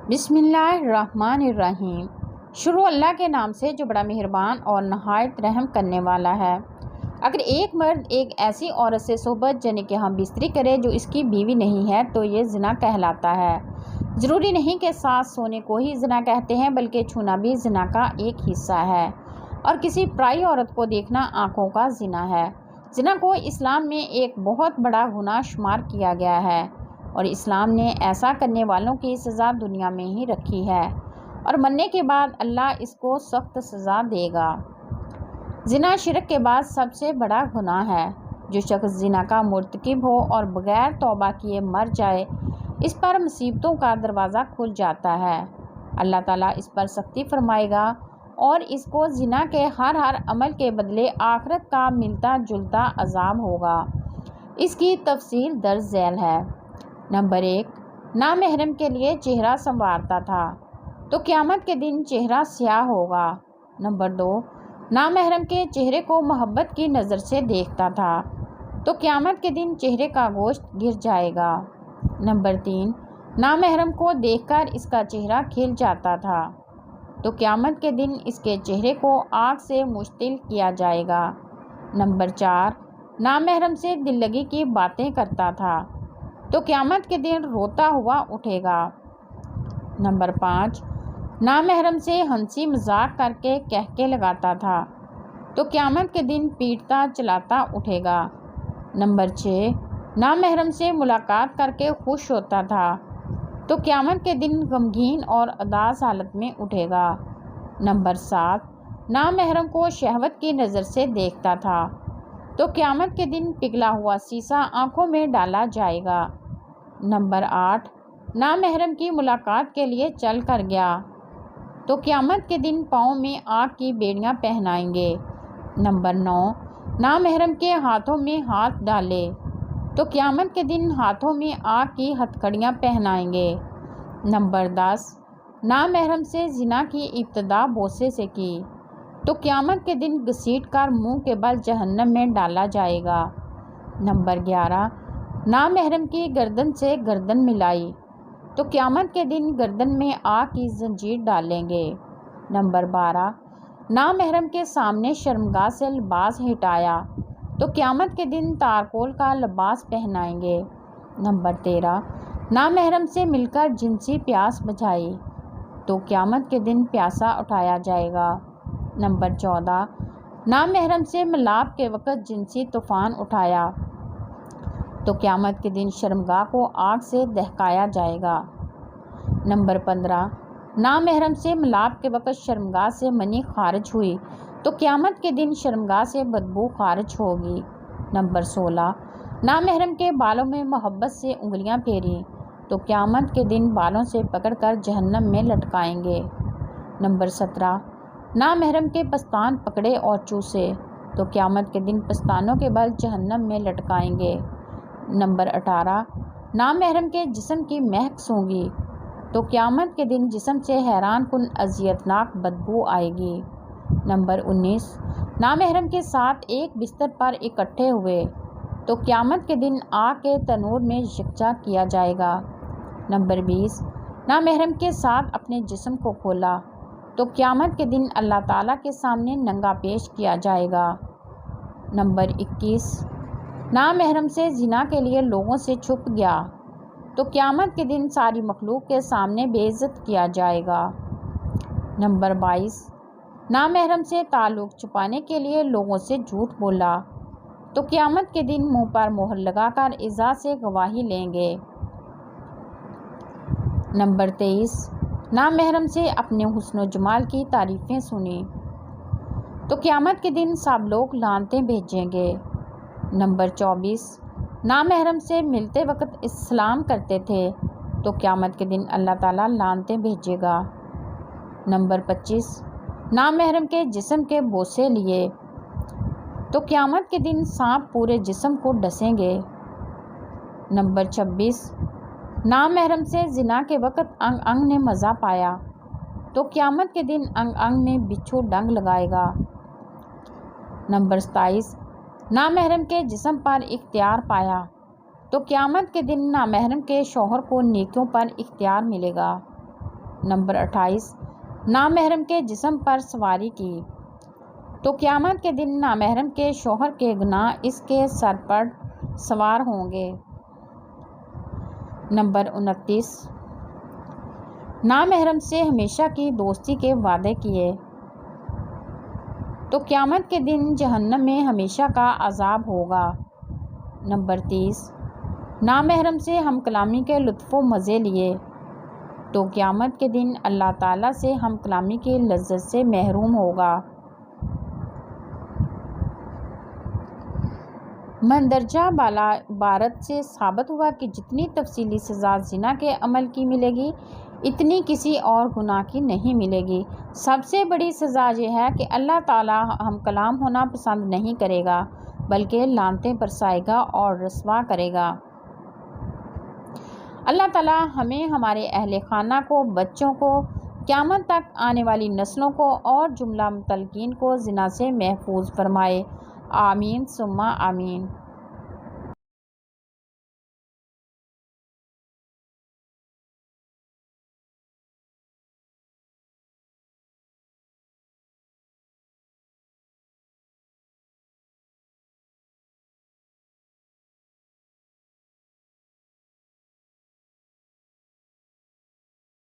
بسم اللہ الرحمن الرحیم۔ شروع اللہ کے نام سے جو بڑا مہربان اور نہایت رحم کرنے والا ہے۔ اگر ایک مرد ایک ایسی عورت سے صحبت یعنی کہ ہم بستری کرے جو اس کی بیوی نہیں ہے تو یہ زنا کہلاتا ہے۔ ضروری نہیں کہ ساتھ سونے کو ہی زنا کہتے ہیں، بلکہ چھونا بھی زنا کا ایک حصہ ہے، اور کسی پرائی عورت کو دیکھنا آنکھوں کا زنا ہے۔ زنا کو اسلام میں ایک بہت بڑا گناہ شمار کیا گیا ہے، اور اسلام نے ایسا کرنے والوں کی سزا دنیا میں ہی رکھی ہے، اور مرنے کے بعد اللہ اس کو سخت سزا دے گا۔ زنا شرک کے بعد سب سے بڑا گناہ ہے۔ جو شخص زنا کا مرتکب ہو اور بغیر توبہ کیے مر جائے، اس پر مصیبتوں کا دروازہ کھل جاتا ہے۔ اللہ تعالیٰ اس پر سختی فرمائے گا اور اس کو زنا کے ہر عمل کے بدلے آخرت کا ملتا جلتا عذاب ہوگا۔ اس کی تفصیل درج ذیل ہے۔ نمبر 1، نامحرم کے لیے چہرہ سنوارتا تھا تو قیامت کے دن چہرہ سیاہ ہوگا۔ نمبر 2، نامحرم کے چہرے کو محبت کی نظر سے دیکھتا تھا تو قیامت کے دن چہرے کا گوشت گر جائے گا۔ نمبر 3، نامحرم کو دیکھ کر اس کا چہرہ کھل جاتا تھا تو قیامت کے دن اس کے چہرے کو آگ سے مشتعل کیا جائے گا۔ نمبر 4، نامحرم سے دل لگی کی باتیں کرتا تھا تو قیامت کے دن روتا ہوا اٹھے گا۔ نمبر 5، نامحرم سے ہنسی مذاق کر کے کہکے لگاتا تھا تو قیامت کے دن پیٹتا چلاتا اٹھے گا۔ نمبر 6، نامحرم سے ملاقات کر کے خوش ہوتا تھا تو قیامت کے دن غمگین اور اداس حالت میں اٹھے گا۔ نمبر 7، نامحرم کو شہوت کی نظر سے دیکھتا تھا تو قیامت کے دن پگھلا ہوا سیسا آنکھوں میں ڈالا جائے گا۔ نمبر 8، نامحرم کی ملاقات کے لیے چل کر گیا تو قیامت کے دن پاؤں میں آگ کی بیڑیاں پہنائیں گے۔ نمبر 9، نامحرم کے ہاتھوں میں ہاتھ ڈالے تو قیامت کے دن ہاتھوں میں آگ کی ہتھکڑیاں پہنائیں گے۔ نمبر 10، نامحرم سے زنا کی ابتدا بوسے سے کی تو قیامت کے دن گھسیٹ کر منہ کے بل جہنم میں ڈالا جائے گا۔ نمبر 11، نامحرم کی گردن سے گردن ملائی تو قیامت کے دن گردن میں آگ کی زنجیر ڈالیں گے۔ نمبر 12، نامحرم کے سامنے شرمگاہ سے لباس ہٹایا تو قیامت کے دن تارکول کا لباس پہنائیں گے۔ نمبر 13، نامحرم سے مل کر جنسی پیاس بجھائی تو قیامت کے دن پیاسا اٹھایا جائے گا۔ نمبر 14، نامحرم سے ملاپ کے وقت جنسی طوفان اٹھایا تو قیامت کے دن شرمگاہ کو آگ سے دہکایا جائے گا۔ نمبر 15، نامحرم سے ملاپ کے وقت شرمگاہ سے منی خارج ہوئی تو قیامت کے دن شرمگاہ سے بدبو خارج ہوگی۔ نمبر 16، نامحرم کے بالوں میں محبت سے انگلیاں پھیری تو قیامت کے دن بالوں سے پکڑ کر جہنم میں لٹکائیں گے۔ نمبر 17، نامحرم کے پستان پکڑے اور چوسے تو قیامت کے دن پستانوں کے بل جہنم میں لٹکائیں گے۔ نمبر 18، نامحرم کے جسم کی مہک سونگھی تو قیامت کے دن جسم سے حیران کن اذیتناک بدبو آئے گی۔ نمبر 19، نامحرم کے ساتھ ایک بستر پر اکٹھے ہوئے تو قیامت کے دن آگ کے تنور میں یکجا کیا جائے گا۔ نمبر 20، نامحرم کے ساتھ اپنے جسم کو کھولا تو قیامت کے دن اللہ تعالیٰ کے سامنے ننگا پیش کیا جائے گا۔ نمبر 21، نامحرم سے زنا کے لیے لوگوں سے چھپ گیا تو قیامت کے دن ساری مخلوق کے سامنے بے عزت کیا جائے گا۔ نمبر 22، نامحرم سے تعلق چھپانے کے لیے لوگوں سے جھوٹ بولا تو قیامت کے دن منہ پر مہر لگا کر ایذا سے گواہی لیں گے۔ نمبر 23، نامحرم سے اپنے حسن و جمال کی تعریفیں سنی تو قیامت کے دن سب لوگ لعنتیں بھیجیں گے۔ نمبر 24، نامحرم سے ملتے وقت السلام کرتے تھے تو قیامت کے دن اللہ تعالیٰ لعنتیں بھیجے گا۔ نمبر 25، نامحرم کے جسم کے بوسے لیے تو قیامت کے دن سانپ پورے جسم کو ڈسیں گے۔ نمبر 26، نامحرم سے زنا کے وقت انگ انگ نے مزہ پایا تو قیامت کے دن انگ انگ میں بچھو ڈنگ لگائے گا۔ نمبر 27، نامحرم کے جسم پر اختیار پایا تو قیامت کے دن نامحرم کے شوہر کو نیکیوں پر اختیار ملے گا۔ نمبر 28 نامحرم کے جسم پر سواری کی تو قیامت کے دن نامحرم کے شوہر کے گناہ اس کے سر پر سوار ہوں گے۔ نمبر 29 نامحرم سے ہمیشہ کی دوستی کے وعدے کیے تو قیامت کے دن جہنم میں ہمیشہ کا عذاب ہوگا۔ نمبر 30 نامحرم سے ہم کلامی کے لطف و مزے لیے تو قیامت کے دن اللہ تعالیٰ سے ہم کلامی کی لذت سے محروم ہوگا۔ مندرجہ بالا عبارت سے ثابت ہوا کہ جتنی تفصیلی سزا زنا کے عمل کی ملے گی اتنی کسی اور گناہ کی نہیں ملے گی۔ سب سے بڑی سزا یہ ہے کہ اللہ تعالیٰ ہم کلام ہونا پسند نہیں کرے گا بلکہ لعنتیں برسائے گا اور رسوا کرے گا۔ اللہ تعالیٰ ہمیں، ہمارے اہل خانہ کو، بچوں کو، قیامت تک آنے والی نسلوں کو اور جملہ متعلقین کو زنا سے محفوظ فرمائے۔ آمین ثم آمین۔